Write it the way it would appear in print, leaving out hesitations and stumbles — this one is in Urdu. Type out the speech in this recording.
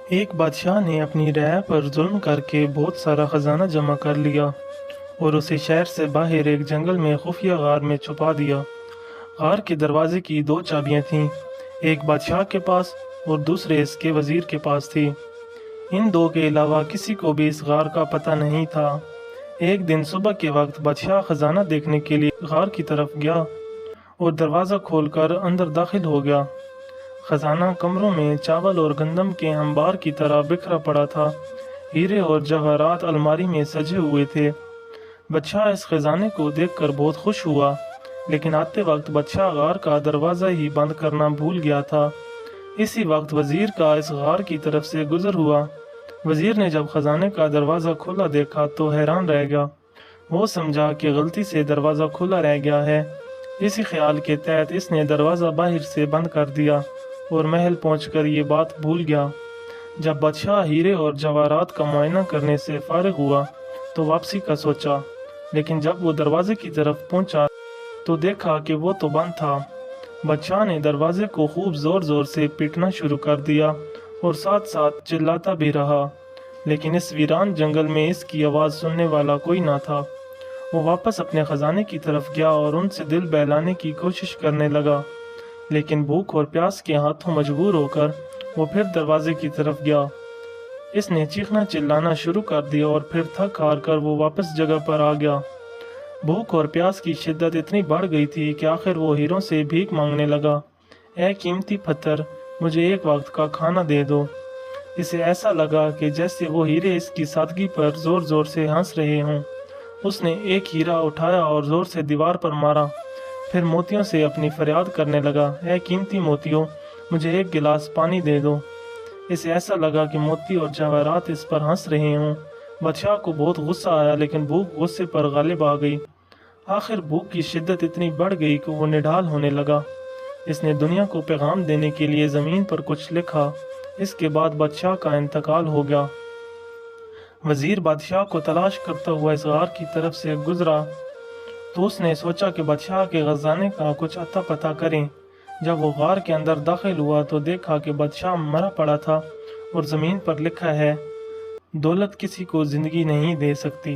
ایک بادشاہ نے اپنی رعایا پر ظلم کر کے بہت سارا خزانہ جمع کر لیا اور اسے شہر سے باہر ایک جنگل میں خفیہ غار میں چھپا دیا۔ غار کے دروازے کی دو چابیاں تھیں، ایک بادشاہ کے پاس اور دوسرے اس کے وزیر کے پاس تھی۔ ان دو کے علاوہ کسی کو بھی اس غار کا پتہ نہیں تھا۔ ایک دن صبح کے وقت بادشاہ خزانہ دیکھنے کے لیے غار کی طرف گیا اور دروازہ کھول کر اندر داخل ہو گیا۔ خزانہ کمروں میں چاول اور گندم کے انبار کی طرح بکھرا پڑا تھا، ہیرے اور جواہرات الماری میں سجے ہوئے تھے۔ بادشاہ اس خزانے کو دیکھ کر بہت خوش ہوا، لیکن آتے وقت بادشاہ غار کا دروازہ ہی بند کرنا بھول گیا تھا۔ اسی وقت وزیر کا اس غار کی طرف سے گزر ہوا۔ وزیر نے جب خزانے کا دروازہ کھلا دیکھا تو حیران رہ گیا۔ وہ سمجھا کہ غلطی سے دروازہ کھلا رہ گیا ہے۔ اسی خیال کے تحت اس نے دروازہ باہر سے بند کر دیا اور محل پہنچ کر یہ بات بھول گیا۔ جب بادشاہ ہیرے اور جواہرات کا معائنہ کرنے سے فارغ ہوا تو واپسی کا سوچا، لیکن جب وہ دروازے کی طرف پہنچا تو دیکھا کہ وہ تو بند تھا۔ بادشاہ نے دروازے کو خوب زور زور سے پیٹنا شروع کر دیا اور ساتھ ساتھ چلاتا بھی رہا، لیکن اس ویران جنگل میں اس کی آواز سننے والا کوئی نہ تھا۔ وہ واپس اپنے خزانے کی طرف گیا اور ان سے دل بہلانے کی کوشش کرنے لگا، لیکن بھوک اور پیاس کے ہاتھوں مجبور ہو کر وہ پھر دروازے کی طرف گیا۔ اس نے چیخنا چلانا شروع کر دیا اور پھر تھک ہار کر وہ واپس جگہ پر آ گیا۔ بھوک اور پیاس کی شدت اتنی بڑھ گئی تھی کہ آخر وہ ہیروں سے بھیک مانگنے لگا، اے قیمتی پتھر، مجھے ایک وقت کا کھانا دے دو۔ اسے ایسا لگا کہ جیسے وہ ہیرے اس کی سادگی پر زور زور سے ہنس رہے ہوں۔ اس نے ایک ہیرا اٹھایا اور زور سے دیوار پر مارا، پھر موتیوں سے اپنی فریاد کرنے لگا، اے قیمتی موتیوں، مجھے ایک گلاس پانی دے دو۔ اسے ایسا لگا کہ موتی اور جواہرات اس پر ہنس رہے ہوں۔ بادشاہ کو بہت غصہ آیا، لیکن بھوک غصے پر غالب آ گئی۔ آخر بھوک کی شدت اتنی بڑھ گئی کہ وہ نڈال ہونے لگا۔ اس نے دنیا کو پیغام دینے کے لیے زمین پر کچھ لکھا۔ اس کے بعد بادشاہ کا انتقال ہو گیا۔ وزیر بادشاہ کو تلاش کرتا ہوا اس غار کی طرف سے گزرا تو اس نے سوچا کہ بادشاہ کے خزانے کا کچھ اتا پتہ کریں۔ جب وہ غار کے اندر داخل ہوا تو دیکھا کہ بادشاہ مرا پڑا تھا اور زمین پر لکھا ہے، دولت کسی کو زندگی نہیں دے سکتی۔